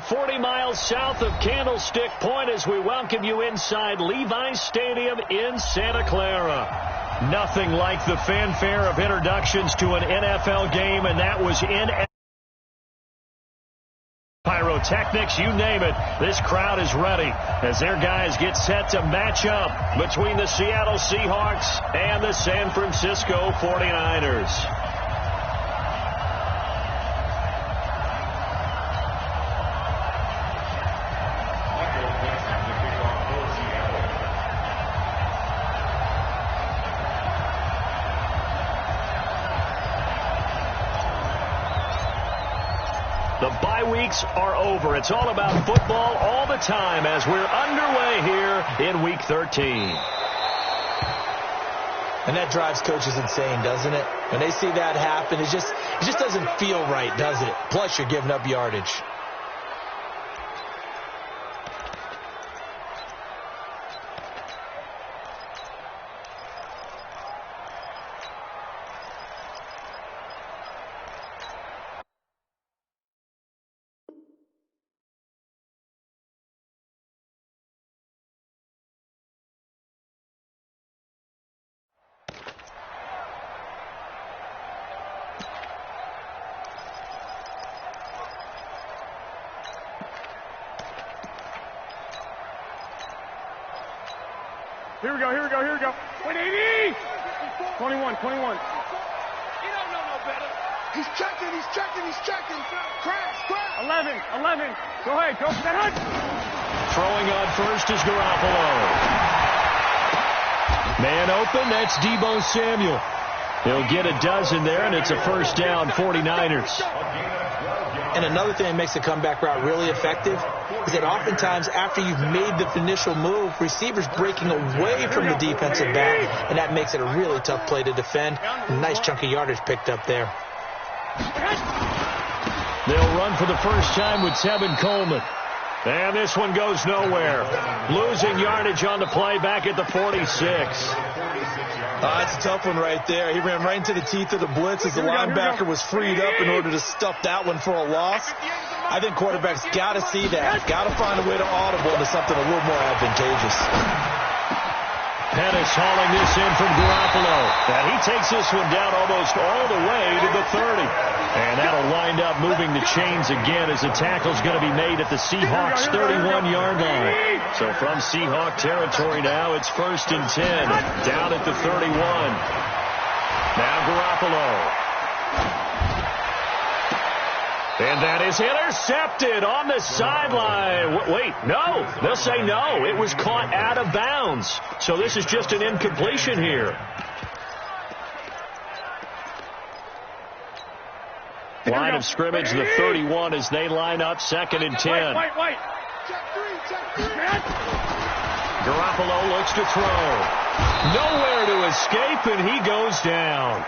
about 40 miles south of Candlestick Point as we welcome you inside Levi's Stadium in Santa Clara. Nothing like the fanfare of introductions to an NFL game, and that was in pyrotechnics, you name it. This crowd is ready as their guys get set to match up between the Seattle Seahawks and the San Francisco 49ers. The bye weeks are over. It's all about football all the time as we're underway here in Week 13. And that drives coaches insane, doesn't it? When they see that happen, it just doesn't feel right, does it? Plus, you're giving up yardage. Here we go. 180! 21. He don't know no better. He's checking. Crash. 11. Go ahead, coach. Throwing on first is Garoppolo. Man open, that's Deebo Samuel. He'll get a dozen there, and it's a first down, 49ers. And another thing that makes the comeback route really effective is that oftentimes after you've made the initial move, receivers breaking away from the defensive back, and that makes it a really tough play to defend. A nice chunk of yardage picked up there. They'll run for the first time with Tevin Coleman. And this one goes nowhere. Losing yardage on the play back at the 46. That's a tough one right there. He ran right into the teeth of the blitz as the linebacker was freed up in order to stuff that one for a loss. I think quarterbacks got to see that. Got to find a way to audible into something a little more advantageous. Pettis hauling this in from Garoppolo. And he takes this one down almost all the way to the 30. And that'll wind up moving the chains again as the tackle's going to be made at the Seahawks' 31-yard line. So from Seahawk territory now, it's 1st and 10. Down at the 31. Now Garoppolo. And that is intercepted on the sideline. Wait, no. They'll say no. It was caught out of bounds. So this is just an incompletion here. Line of scrimmage, the 31 as they line up 2nd and 10. Wait. Garoppolo looks to throw. Nowhere to escape, and he goes down.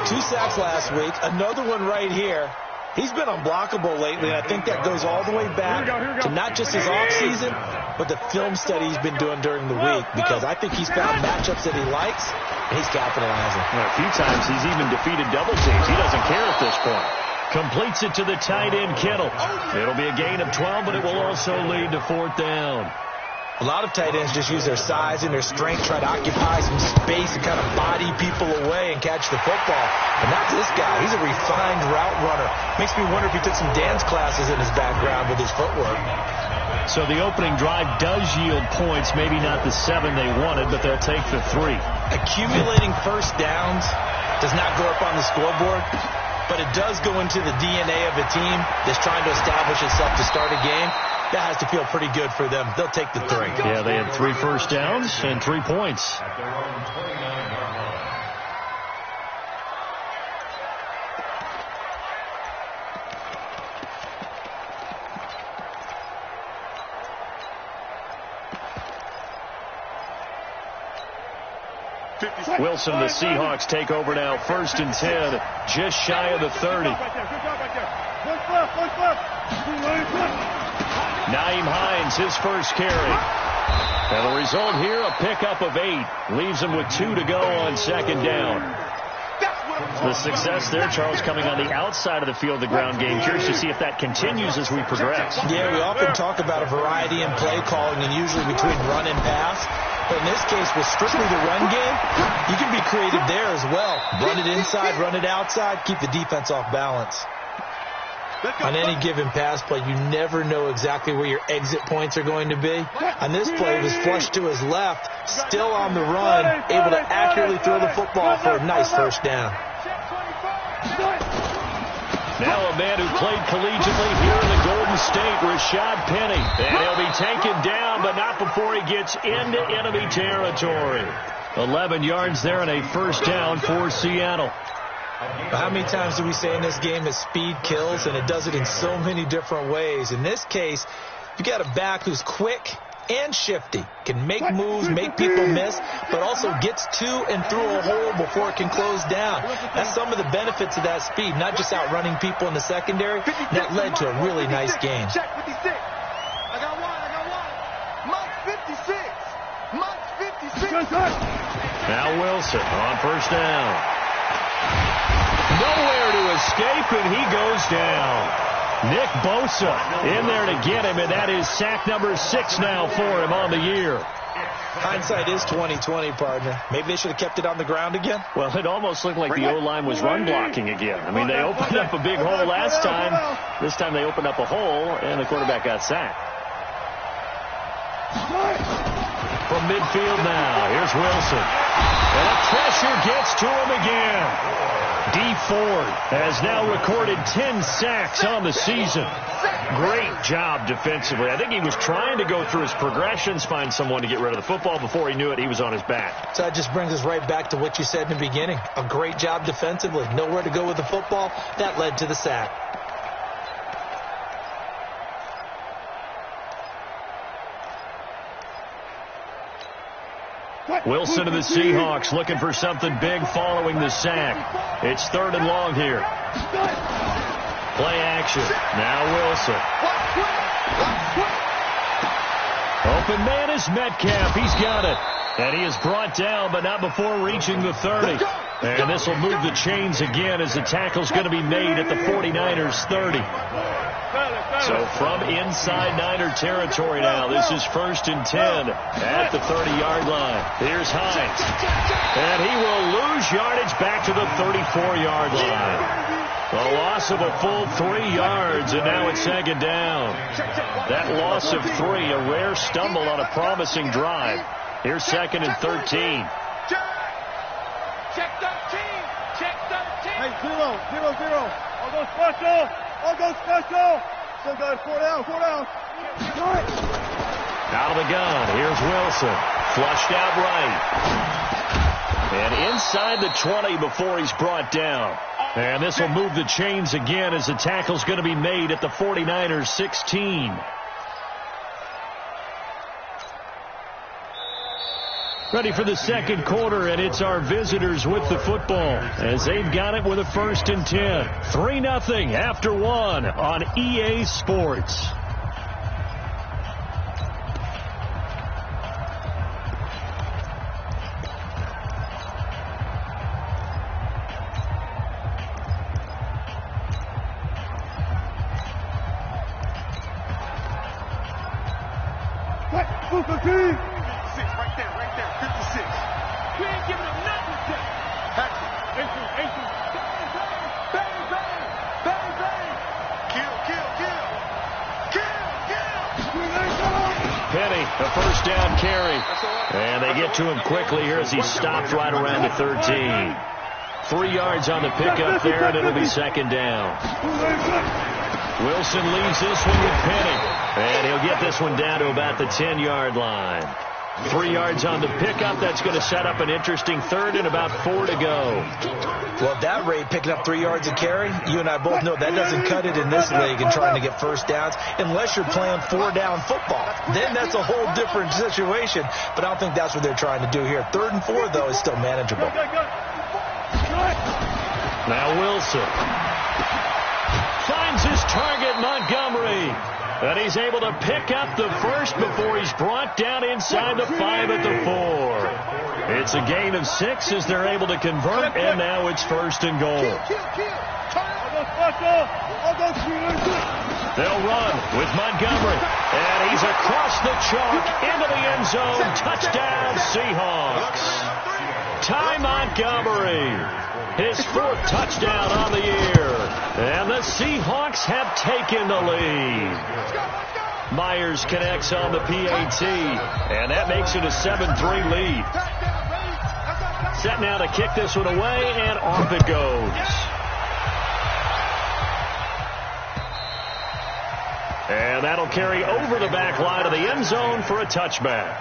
2 sacks last week. Another one right here. He's been unblockable lately, and I think that goes all the way back to not just his offseason, but the film study he's been doing during the week, because I think he's found matchups that he likes, and he's capitalizing. Well, a few times he's even defeated double teams. He doesn't care at this point. Completes it to the tight end, Kittle. It'll be a gain of 12, but it will also lead to 4th down. A lot of tight ends just use their size and their strength, try to occupy some space and kind of body people away and catch the football. But not this guy. He's a refined route runner. Makes me wonder if he took some dance classes in his background with his footwork. So the opening drive does yield points, maybe not the 7 they wanted, but they'll take the 3. Accumulating first downs does not go up on the scoreboard, but it does go into the DNA of a team that's trying to establish itself to start a game. That has to feel pretty good for them. They'll take the 3. Yeah, they had 3 first downs and 3 points. Wilson, the Seahawks take over now, 1st and 10, just shy of the 30. Nyheim Hines, his first carry. And the result here, a pickup of 8. Leaves him with 2 to go on 2nd down. The success there, Charles, coming on the outside of the field, the ground game. Curious to see if that continues as we progress. Yeah, we often talk about a variety in play calling and usually between run and pass. But in this case, with strictly the run game, you can be creative there as well. Run it inside, run it outside, keep the defense off balance. On any given pass play, you never know exactly where your exit points are going to be. On this play, it was flushed to his left, still on the run, able to accurately throw the football for a nice first down. Now a man who played collegiately here in the Golden State, Rashad Penny. And he'll be taken down, but not before he gets into enemy territory. 11 yards there and a first down for Seattle. How many times do we say in this game that speed kills, and it does it in so many different ways? In this case, you got a back who's quick and shifty, can make moves, make people miss, but also gets to and through a hole before it can close down. That's some of the benefits of that speed, not just outrunning people in the secondary. That led to a really nice game. I got one. Mike 56. Mike 56. Now Wilson on first down. Nowhere to escape, and he goes down. Nick Bosa in there to get him, and that is sack number 6 now for him on the year. Hindsight is 20/20, partner. Maybe they should have kept it on the ground again. Well, it almost looked like the O-line was run blocking again. I mean, they opened up a big hole last time. This time they opened up a hole, and the quarterback got sacked. From midfield now, here's Wilson. And the pressure gets to him again. D. Ford has now recorded 10 sacks on the season. Great job defensively. I think he was trying to go through his progressions, find someone to get rid of the football. Before he knew it, he was on his back. So that just brings us right back to what you said in the beginning. A great job defensively. Nowhere to go with the football. That led to the sack. Wilson to the Seahawks looking for something big following the sack. It's 3rd and long here. Play action. Now Wilson. Open man is Metcalf. He's got it. And he is brought down, but not before reaching the 30. And this will move the chains again as the tackle's going to be made at the 49ers 30. So from inside Niner territory now, this is 1st and 10 at the 30-yard line. Here's Hines. And he will lose yardage back to the 34-yard line. A loss of a full 3 yards, and now it's 2nd down. That loss of 3, a rare stumble on a promising drive. Here's 2nd and 13. Check 13. Check 13. Hey, 0. I'll go special. Still got 4 down. Out of the gun. Here's Wilson. Flushed out right. And inside the 20 before he's brought down. And this will move the chains again as the tackle's going to be made at the 49ers 16. Ready for the second quarter, and it's our visitors with the football as they've got it with a 1st and 10. 3-0 after 1 on EA Sports. Penny, a first down carry. And they get to him quickly here as he stopped right around the 13. 3 yards on the pickup there, and it'll be 2nd down. Wilson leaves this one with Penny. And he'll get this one down to about the 10-yard line. 3 yards on the pickup. That's going to set up an interesting 3rd and about 4 to go. Well, at that rate, picking up 3 yards a carry, you and I both know that doesn't cut it in this league and trying to get first downs unless you're playing 4-down football. Then that's a whole different situation, but I don't think that's what they're trying to do here. 3rd and 4, though, is still manageable. Now Wilson finds his target, Montgomery. And he's able to pick up the first before he's brought down inside the 5 at the 4. It's a gain of 6 as they're able to convert, and now it's 1st and goal. They'll run with Montgomery, and he's across the chalk into the end zone. Touchdown, Seahawks. Ty Montgomery, his 4th touchdown on the year, and the Seahawks have taken the lead. Myers connects on the PAT, and that makes it a 7-3 lead. Set now to kick this one away, and off it goes. And that'll carry over the back line of the end zone for a touchback.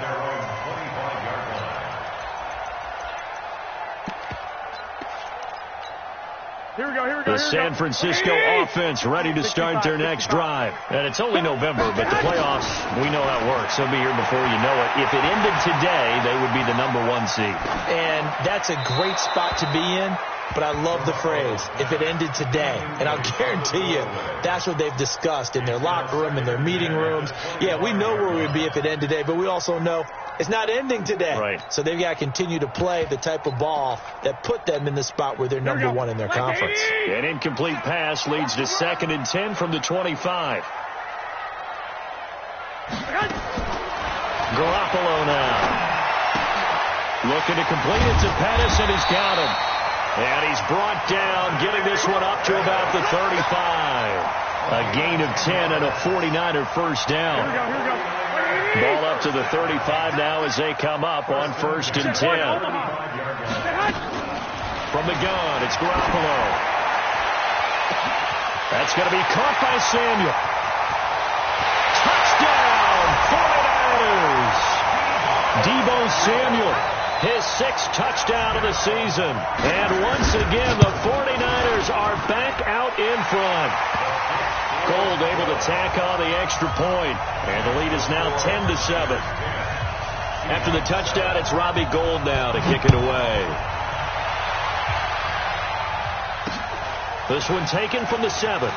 The San Francisco offense ready to start their next drive. And it's only November, but the playoffs, we know how it works. They'll be here before you know it. If it ended today, they would be the #1 seed. And that's a great spot to be in. But I love the phrase, if it ended today. And I'll guarantee you, that's what they've discussed in their locker room, in their meeting rooms. Yeah, we know where we'd be if it ended today, but we also know it's not ending today. Right. So they've got to continue to play the type of ball that put them in the spot where they're #1 in their conference. An incomplete pass leads to 2nd and 10 from the 25. Garoppolo now. Looking to complete it to Pettis, and he's got him. And he's brought down, getting this one up to about the 35. A gain of 10 and a 49er first down. Ball up to the 35 now as they come up on 1st and 10. From the gun, it's Garoppolo. That's going to be caught by Samuel. Touchdown, 49ers. Deebo Samuel. His 6th touchdown of the season. And once again, the 49ers are back out in front. Gold able to tack on the extra point. And the lead is now 10-7. After the touchdown, it's Robbie Gould now to kick it away. This one taken from the 7.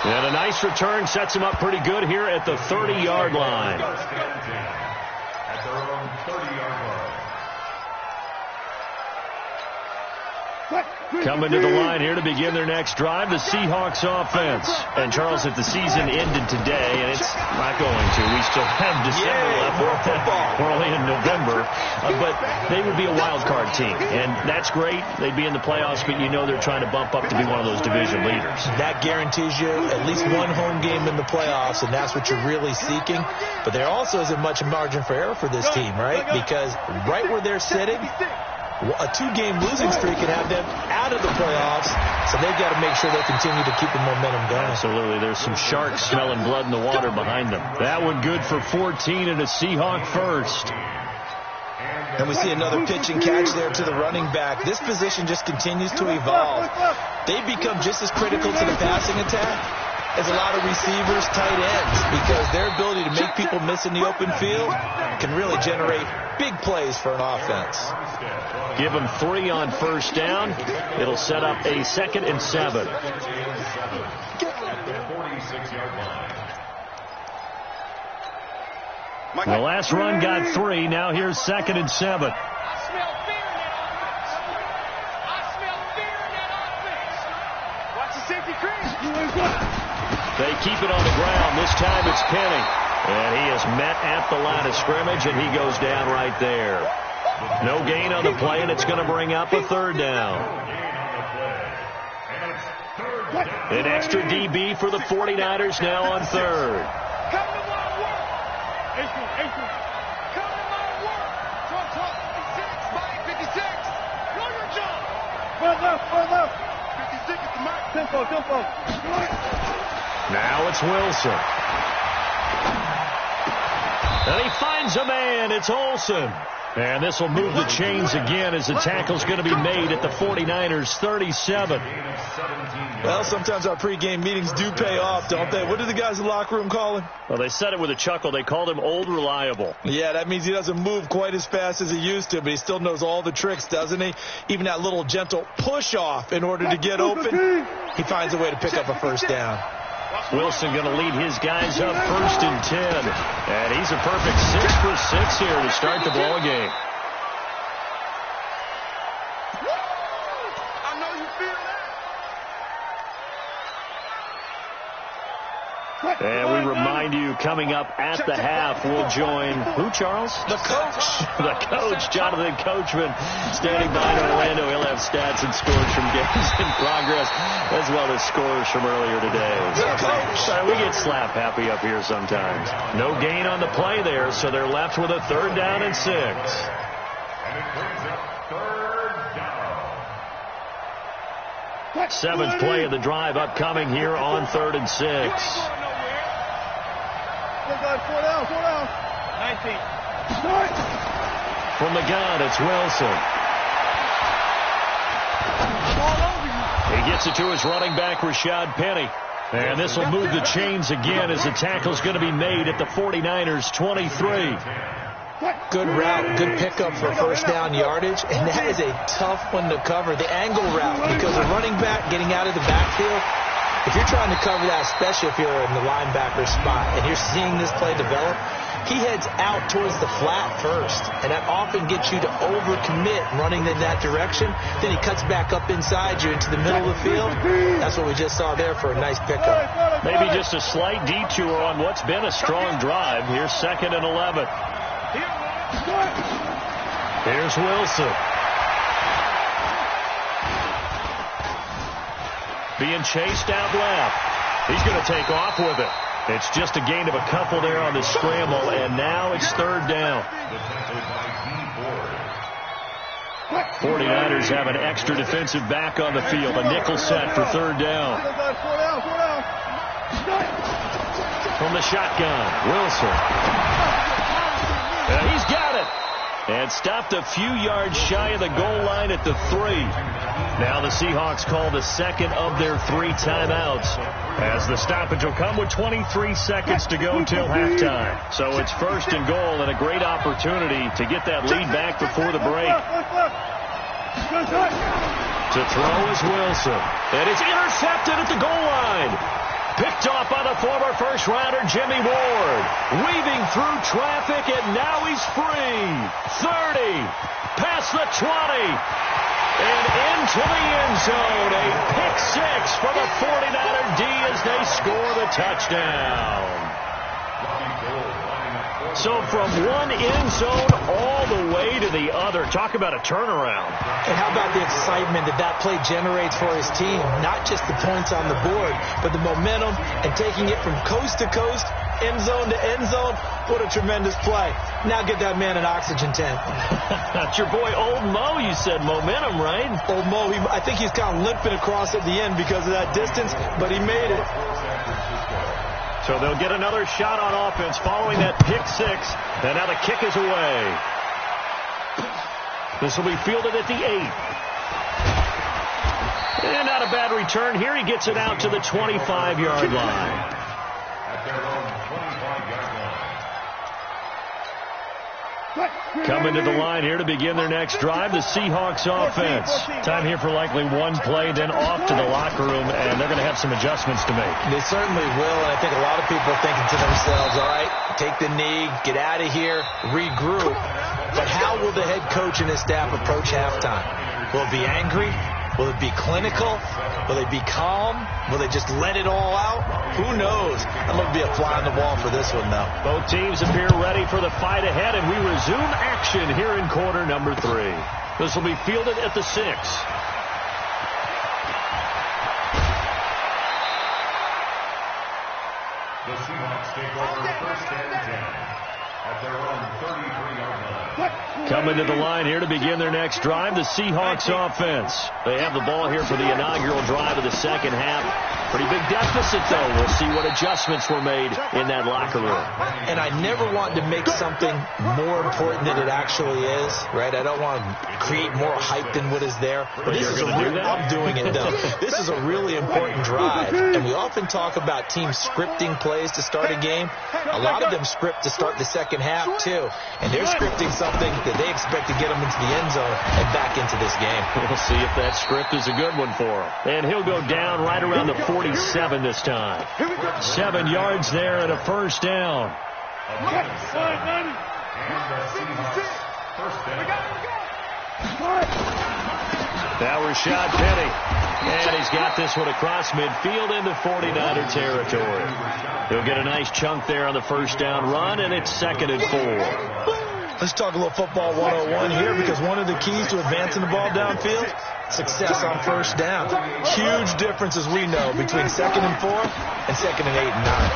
And a nice return sets him up pretty good here at the 30-yard line. At their own 30-yard line. Coming to the line here to begin their next drive, the Seahawks offense. And, Charles, if the season ended today, and it's not going to, we still have December left. We're only in November. But they would be a wild card team. And that's great. They'd be in the playoffs, but you know they're trying to bump up to be one of those division leaders. That guarantees you at least one home game in the playoffs, and that's what you're really seeking. But there also isn't much margin for error for this team, right? Because right where they're sitting, a 2-game losing streak can have them out of the playoffs, so they've got to make sure they continue to keep the momentum going. Absolutely. There's some sharks smelling blood in the water behind them. That one good for 14 and a Seahawk first. And we see another pitch and catch there to the running back. This position just continues to evolve. They become just as critical to the passing attack as a lot of receivers, tight ends, because their ability to make people miss in the open field can really generate big plays for an offense. Give them 3 on first down. It'll set up a 2nd and 7. The last run got 3. Now here's 2nd and 7. They keep it on the ground. This time it's Penny. And he is met at the line of scrimmage, and he goes down right there. No gain on the play, and it's going to bring up a 3rd down. An extra DB for the 49ers now on 3rd. Now it's Wilson. And he finds a man. It's Olsen. And this will move the chains again as the tackle's going to be made at the 49ers 37. Well, sometimes our pregame meetings do pay off, don't they? What do the guys in the locker room call him? Well, they said it with a chuckle. They called him Old Reliable. Yeah, that means he doesn't move quite as fast as he used to, but he still knows all the tricks, doesn't he? Even that little gentle push-off in order to get open, he finds a way to pick up a first down. Wilson going to lead his guys up 1st and 10. And he's a perfect 6 for 6 here to start the ball game. I know you feel that. And we remind you, coming up at the half, we'll join who, Charles? The coach. The coach, Jonathan Coachman, standing by in Orlando. He'll have stats and scores from games in progress, as well as scores from earlier today. The coach. We get slap happy up here sometimes. No gain on the play there, so they're left with a 3rd down and 6. And it brings up 3rd down. 7th play of the drive upcoming here on 3rd and 6. From the gun, it's Wilson. He gets it to his running back, Rashad Penny. And this will move the chains again as the tackle's going to be made at the 49ers' 23. Good route, good pickup for 1st down yardage, and that is a tough one to cover. The angle route, because a running back getting out of the backfield, if you're trying to cover that, especially if you're in the linebacker spot, and you're seeing this play develop, he heads out towards the flat first, and that often gets you to overcommit running in that direction. Then he cuts back up inside you into the middle of the field. That's what we just saw there for a nice pickup. Maybe just a slight detour on what's been a strong drive. Here's 2nd and 11. Here's Wilson. Being chased out left. He's going to take off with it. It's just a gain of a couple there on the scramble, and now it's 3rd down. 49ers have an extra defensive back on the field. A nickel set for 3rd down. From the shotgun, Wilson. And he's got it. And stopped a few yards shy of the goal line at the 3. Now the Seahawks call the 2nd of their 3 timeouts, as the stoppage will come with 23 seconds to go till halftime. So it's 1st and goal, and a great opportunity to get that lead back before the break. To throw is Wilson. And it's intercepted at the goal line. Picked off by the former first-rounder Jimmy Ward. Weaving through traffic, and now he's free. 30, past the 20, and into the end zone. A pick-6 for the 49er D as they score the touchdown. So from one end zone all the way to the other. Talk about a turnaround. And how about the excitement that play generates for his team? Not just the points on the board, but the momentum and taking it from coast to coast, end zone to end zone. What a tremendous play. Now get that man an oxygen tank. That's your boy Old Mo. You said momentum, right? Old Mo, I think he's kind of limping across at the end because of that distance, but he made it. So they'll get another shot on offense following that pick-6, and now the kick is away. This will be fielded at the 8. And not a bad return here. He gets it out to the 25-yard line. At their own 25-yard line. Coming to the line here to begin their next drive, the Seahawks offense. Time here for likely one play, then off to the locker room, and they're going to have some adjustments to make. They certainly will, and I think a lot of people are thinking to themselves, all right, take the knee, get out of here, regroup. But how will the head coach and his staff approach halftime? Will it be angry? Will it be clinical? Will they be calm? Will they just let it all out? Who knows? I'm going to be a fly on the wall for this one, though. Both teams appear ready for the fight ahead, and we resume action here in quarter number 3. This will be fielded at the 6. The Seahawks take over 1st and 10 at their own 33-yard line. Coming to the line here to begin their next drive, the Seahawks offense. They have the ball here for the inaugural drive of the second half. Pretty big deficit, though. We'll see what adjustments were made in that locker room. And I never want to make something more important than it actually is, right? I don't want to create more hype than what is there. But you're going to do that? I'm doing it, though. This is a really important drive, and we often talk about teams scripting plays to start a game. A lot of them script to start the second half, too. And they're scripting something that they expect to get them into the end zone and back into this game. We'll see if that script is a good one for him. And he'll go down right around the 47 this time. 7 yards there and a first down. Now Rashad Penny. And he's got this one across midfield into 49er territory. He'll get a nice chunk there on the first down run, and it's 2nd and 4. Let's talk a little football 101 here, because one of the keys to advancing the ball downfield, success on first down. Huge difference, as we know, between 2nd and 4 and 2nd and 8 and 9.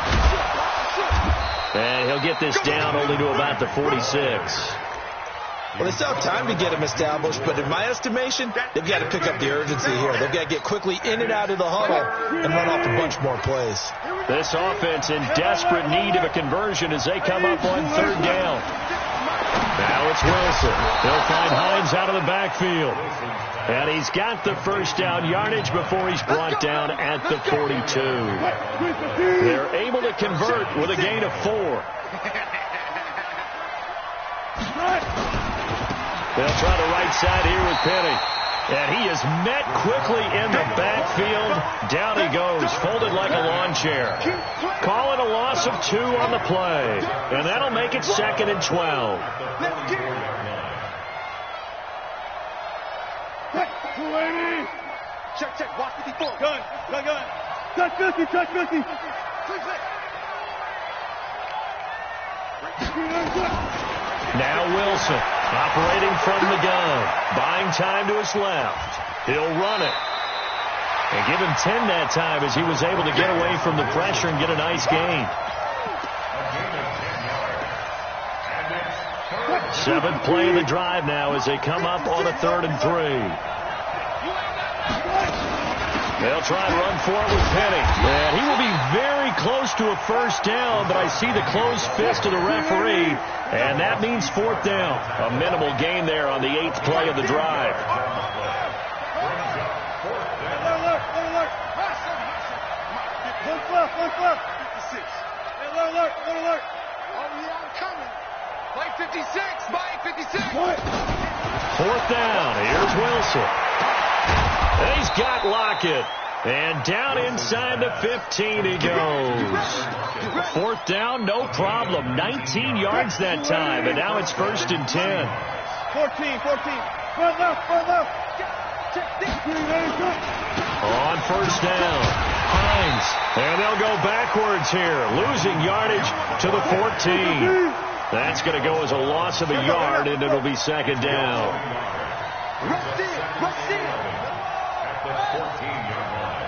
And he'll get this down only to about the 46. Well, they still have time to get him established, but in my estimation, they've got to pick up the urgency here. They've got to get quickly in and out of the huddle and run off a bunch more plays. This offense in desperate need of a conversion as they come up on 3rd down. Now it's Wilson. He'll find Hines out of the backfield. And he's got the first down yardage before he's brought down at the 42. They're able to convert with a gain of 4. They'll try the right side here with Penny. And he is met quickly in the backfield. Down he goes, folded like a lawn chair. Call it a loss of 2 on the play. And that'll make it 2nd and 12. Check, watch 54. Gun. Touch 50. Now Wilson, operating from the gun, buying time to his left. He'll run it. And give him 10 that time as he was able to get away from the pressure and get a nice gain. 7th play of the drive now as they come up on a 3rd and 3. They'll try and run for it with Penny. And he will be very close to a first down, but I see the closed fist of the referee, and that means 4th down. A minimal gain there on the 8th play of the drive. Alert. Oh, yeah, I'm coming. Play 56. Buy 56. 4th down. Here's Wilson. And he's got Lockett. And down inside the 15 he goes. 4th down, no problem. 19 yards that time. And now it's 1st and 10. 14. Front left. On 1st down, Hines. And they'll go backwards here, losing yardage to the 14. That's going to go as a loss of a yard, and it'll be 2nd down. Rush in. At the 14-yard line.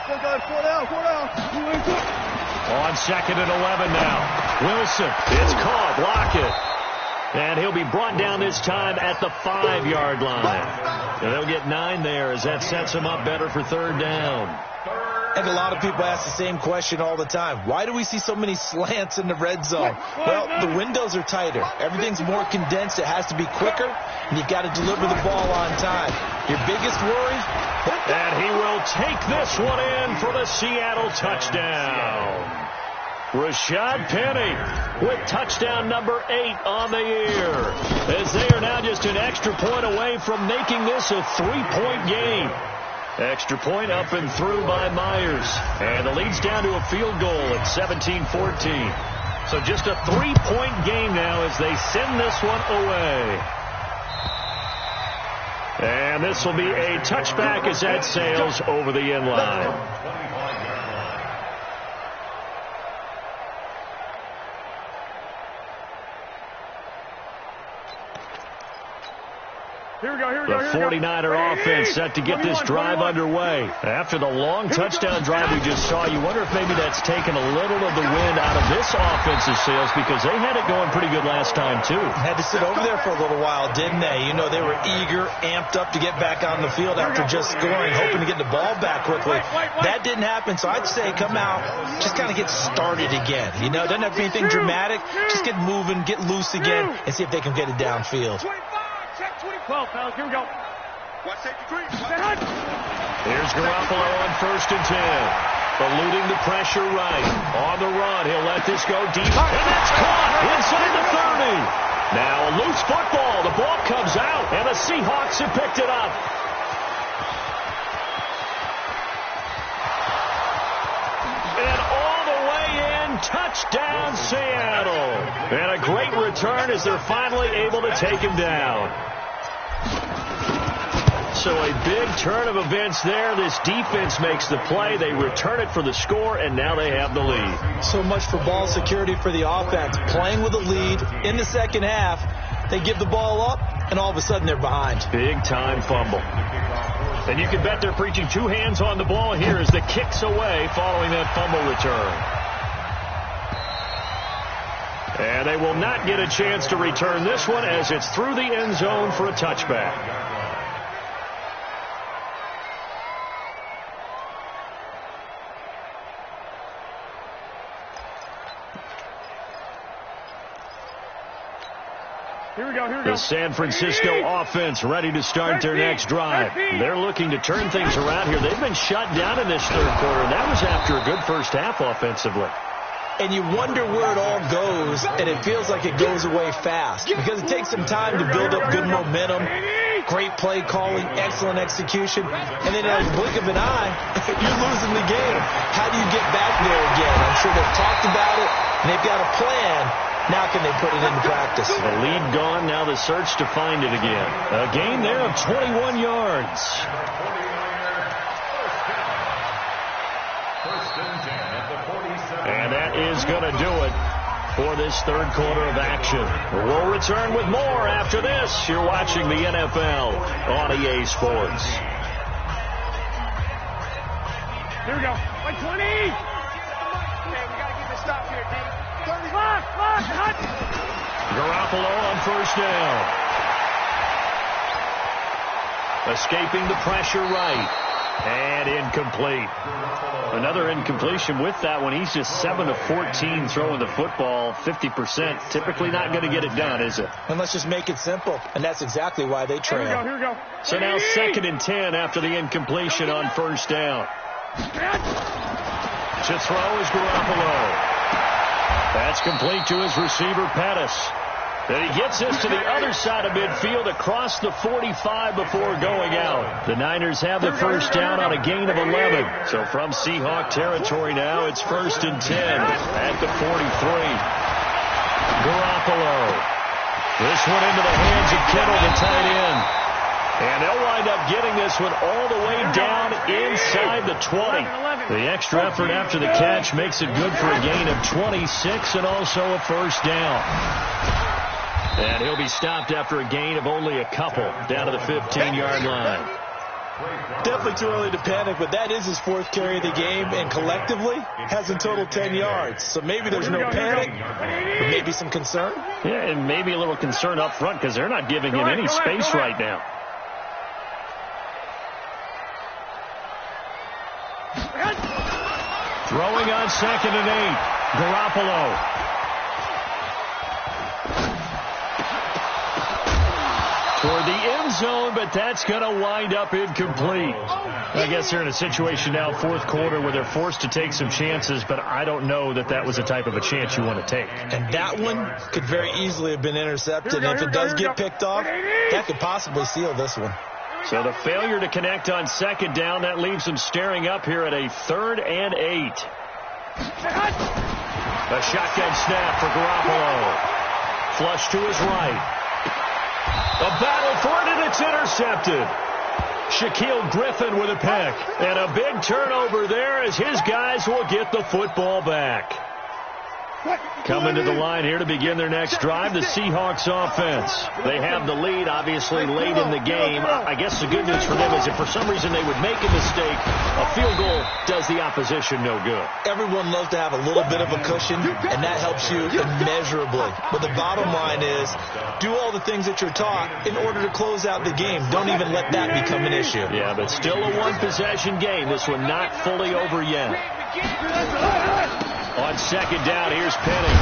Four down. On 2nd and 11 now. Wilson, it's caught. Lockett. And he'll be brought down this time at the 5-yard line. And they'll get 9 there as that sets him up better for 3rd down. And a lot of people ask the same question all the time. Why do we see so many slants in the red zone? Well, the windows are tighter. Everything's more condensed. It has to be quicker, and you've got to deliver the ball on time. Your biggest worry? And he will take this one in for the Seattle touchdown. Rashad Penny with touchdown number 8 on the year, as they are now just an extra point away from making this a 3-point game. Extra point up and through by Myers. And the lead's down to a field goal at 17-14. So just a 3-point game now as they send this one away. And this will be a touchback as that sails over the end line. The 49er offense set to get this drive underway. After the long touchdown drive we just saw, you wonder if maybe that's taken a little of the wind out of this offensive sails, because they had it going pretty good last time, too. Had to sit over there for a little while, didn't they? You know, they were eager, amped up to get back on the field after just scoring, hoping to get the ball back quickly. That didn't happen, so I'd say come out, just kind of get started again. You know, doesn't have to be anything dramatic. Just get moving, get loose again, and see if they can get it downfield. 12, fellas, here we go. Watch safety creep. Here's Garoppolo on 1st and 10. Eluding the pressure right. On the run, he'll let this go deep. And that's caught inside the 30. Now a loose football. The ball comes out, and the Seahawks have picked it up. touchdown, Seattle. And a great return as they're finally able to take him down. So a big turn of events there. This defense makes the play. They return it for the score, and now they have the lead. So much for ball security for the offense. Playing with a lead in the second half, they give the ball up, and all of a sudden they're behind. Big-time fumble. And you can bet they're preaching two hands on the ball here as the kick's away following that fumble return. And they will not get a chance to return this one as it's through the end zone for a touchback. Here we go. The San Francisco offense ready to start their next drive. They're looking to turn things around here. They've been shut down in this third quarter, and that was after a good first half offensively. And you wonder where it all goes, and it feels like it goes away fast because it takes some time to build up good momentum, great play calling, excellent execution, and then in a blink of an eye, you're losing the game. How do you get back there again? I'm sure they've talked about it, and they've got a plan. Now can they put it into practice? The lead gone, now the search to find it again. A gain there of 21 yards. And that is going to do it for this third quarter of action. We'll return with more after this. You're watching the NFL on EA Sports. Here we go. Like 20. Okay, we got to get this stop here, D. Garoppolo on first down. Escaping the pressure right. And incomplete. Another incompletion with that one. He's just 7 of 14 throwing the football, 50%. Typically not going to get it done, is it? And let's just make it simple. And that's exactly why they trail. Here we go. So now 2nd and 10 after the incompletion on first down. To throw is Garoppolo. That's complete to his receiver, Pettis. And he gets this to the other side of midfield across the 45 before going out. The Niners have the first down on a gain of 11. So from Seahawk territory now, it's 1st and 10 at the 43. Garoppolo. This one into the hands of Kittle, the tight end. And they'll wind up getting this one all the way down inside the 20. The extra effort after the catch makes it good for a gain of 26 and also a first down. And he'll be stopped after a gain of only a couple down to the 15-yard line. Definitely too early to panic, but that is his 4th carry of the game, and collectively has in total 10 yards. So maybe there's no panic, but maybe some concern. Yeah, and maybe a little concern up front because they're not giving him any space right now. Throwing on 2nd and 8. Garoppolo. Toward the end zone, but that's going to wind up incomplete. I guess they're in a situation now, 4th quarter, where they're forced to take some chances, but I don't know that that was the type of a chance you want to take. And that one could very easily have been intercepted. And if it does get picked off, that could possibly seal this one. So the failure to connect on 2nd down, that leaves them staring up here at a 3rd and 8. A shotgun snap for Garoppolo. Flush to his right. A battle for it, and it's intercepted. Shaquille Griffin with a pick. And a big turnover there as his guys will get the football back. Coming to the line here to begin their next drive, the Seahawks offense. They have the lead, obviously, late in the game. I guess the good news for them is if for some reason they would make a mistake, a field goal does the opposition no good. Everyone loves to have a little bit of a cushion, and that helps you immeasurably. But the bottom line is, do all the things that you're taught in order to close out the game. Don't even let that become an issue. Yeah, but still a one-possession game. This one not fully over yet. On 2nd down, here's Penny.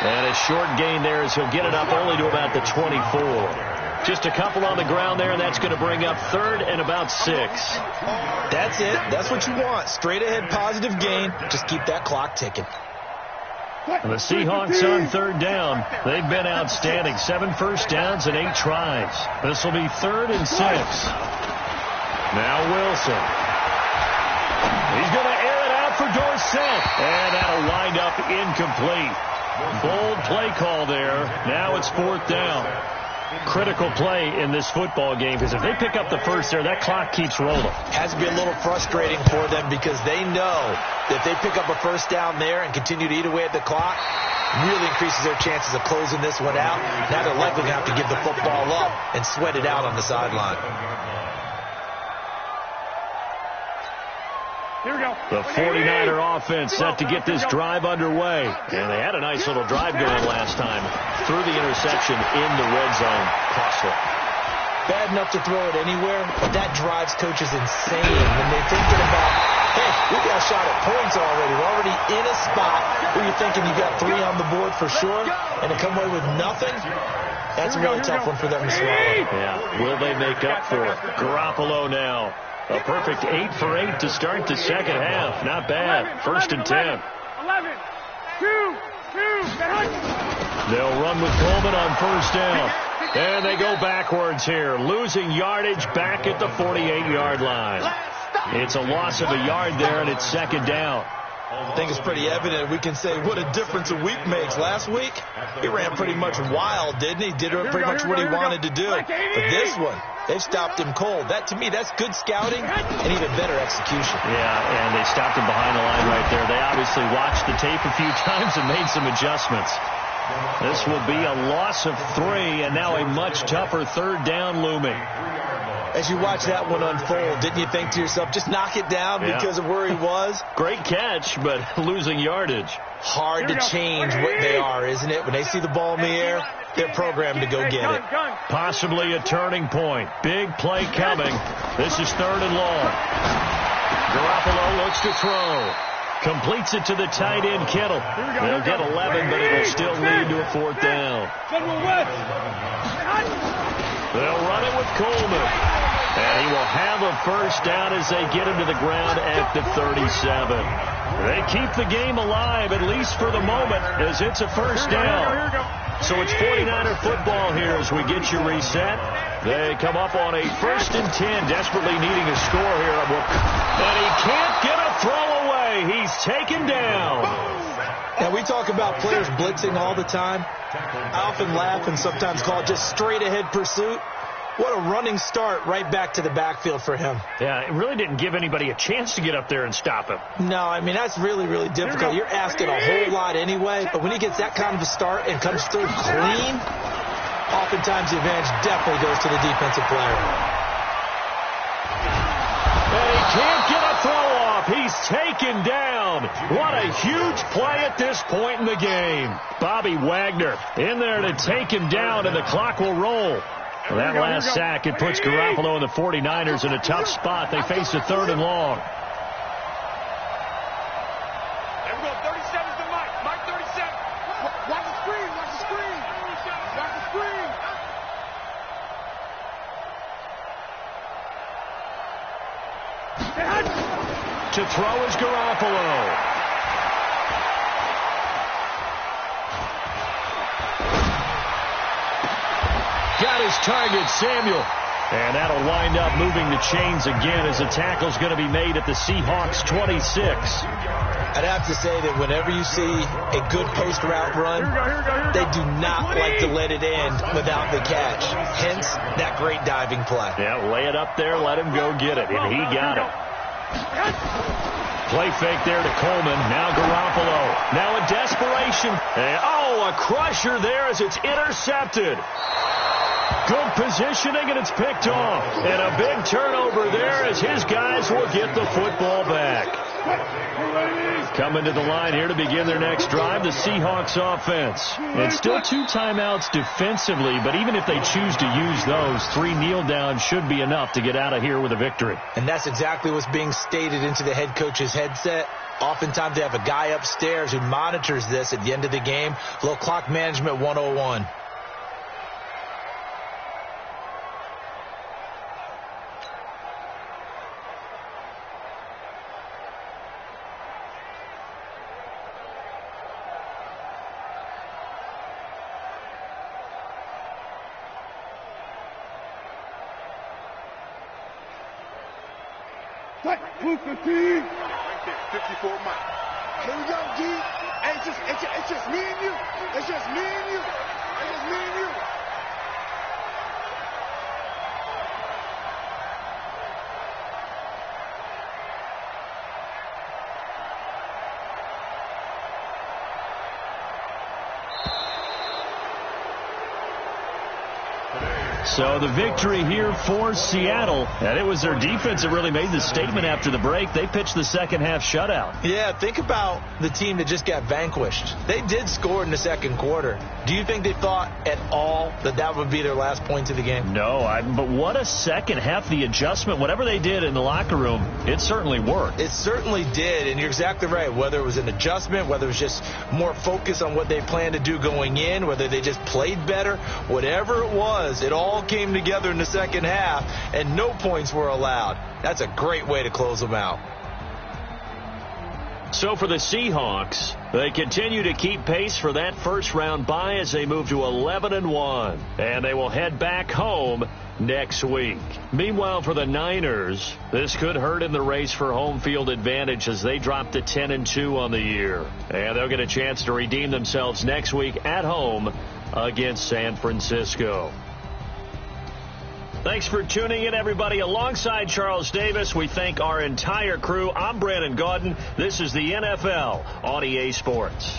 And a short gain there as he'll get it up only to about the 24. Just a couple on the ground there, and that's going to bring up 3rd and about 6. That's it. That's what you want. Straight ahead positive gain. Just keep that clock ticking. And the Seahawks on 3rd down. They've been outstanding. 7 first downs and 8 tries. This will be 3rd and 6. Now Wilson. He's going to air it out for Dorsett. And that'll wind up, incomplete. Bold play call there. Now it's 4th down. Critical play in this football game, because if they pick up the first there, that clock keeps rolling. Has to be a little frustrating for them, because they know that if they pick up a first down there and continue to eat away at the clock, really increases their chances of closing this one out. Now they're likely going to have to give the football up and sweat it out on the sideline. Here we go. The 49er offense set to get this drive underway. And they had a nice little drive going last time. Through the interception in the red zone. Costly. Bad enough to throw it anywhere, but that drives coaches insane when they're thinking about, hey, we got a shot at points already. We're already in a spot where you're thinking you got 3 on the board for sure, and to come away with nothing, that's a really tough one for them to swallow. Yeah, will they make up for it? Garoppolo now. A perfect 8 for 8 to start the second half. Not bad. 1st and 10. 11, 2, They'll run with Coleman on 1st down. And they go backwards here. Losing yardage back at the 48-yard line. It's a loss of a yard there, and it's 2nd down. I think it's pretty evident. We can say what a difference a week makes. Last week, he ran pretty much wild, didn't he? Did pretty much what he wanted to do. But this one, they've stopped him cold. That, to me, that's good scouting and even better execution. Yeah, and they stopped him behind the line right there. They obviously watched the tape a few times and made some adjustments. This will be a loss of 3, and now a much tougher 3rd down looming. As you watch that one unfold, didn't you think to yourself, just knock it down because of where he was? Great catch, but losing yardage. Hard to change what they are, isn't it? When they see the ball in the air, they're programmed to go get it. Possibly a turning point. Big play coming. This is 3rd and long. Garoppolo looks to throw. Completes it to the tight end, Kittle. They'll get 11, but it will still lead to a 4th down. They'll run it with Coleman. And he will have a 1st down as they get him to the ground at the 37. They keep the game alive, at least for the moment, as it's a 1st down. So it's 49er football here as we get you reset. They come up on a 1st and 10, desperately needing a score here. And he can't get a throw away. He's taken down. Now, we talk about players blitzing all the time. I often laugh and sometimes call it just straight-ahead pursuit. What a running start right back to the backfield for him. Yeah, it really didn't give anybody a chance to get up there and stop him. No, I mean, that's really, really difficult. You're asking a whole lot anyway, but when he gets that kind of a start and comes through clean, oftentimes the advantage definitely goes to the defensive player. And he can't get a throw off. He's taken down. What a huge play at this point in the game. Bobby Wagner in there to take him down, and the clock will roll. Well, that last sack, it puts Garoppolo and the 49ers in a tough spot. They face a 3rd and long. There we go. 37's the Mike. Mike 37. Watch the screen. Watch the screen. Watch the screen. To throw is Garoppolo. Got his target, Samuel. And that'll wind up moving the chains again as the tackle's going to be made at the Seahawks 26. I'd have to say that whenever you see a good post route run, they do not like to let it end without the catch. Hence, that great diving play. Yeah, lay it up there, let him go get it, and he got it. Play fake there to Coleman. Now Garoppolo. Now a desperation. A crusher there as it's intercepted. Good positioning, and it's picked off. And a big turnover there as his guys will get the football back. Coming to the line here to begin their next drive, the Seahawks offense. And still 2 timeouts defensively, but even if they choose to use those, 3 kneel downs should be enough to get out of here with a victory. And that's exactly what's being stated into the head coach's headset. Oftentimes they have a guy upstairs who monitors this at the end of the game. A little clock management 101. Right there, 54 Mike. Here we go, G. Hey, it's just me and you. It's just me and you. It's just me and you. So the victory here for Seattle, and it was their defense that really made the statement after the break. They pitched the second half shutout. Yeah, think about the team that just got vanquished. They did score in the second quarter. Do you think they thought at all that that would be their last points of the game? No, but what a second half. The adjustment, whatever they did in the locker room, it certainly worked. It certainly did, and you're exactly right. Whether it was an adjustment, whether it was just more focus on what they planned to do going in, whether they just played better, whatever it was, it all came together in the second half, and no points were allowed. That's a great way to close them out. So for the Seahawks, they continue to keep pace for that first-round bye as they move to 11-1, and they will head back home next week. Meanwhile, for the Niners, this could hurt in the race for home field advantage as they drop to 10-2 on the year, and they'll get a chance to redeem themselves next week at home against San Francisco. Thanks for tuning in, everybody. Alongside Charles Davis, we thank our entire crew. I'm Brandon Gaudin. This is the NFL on EA Sports.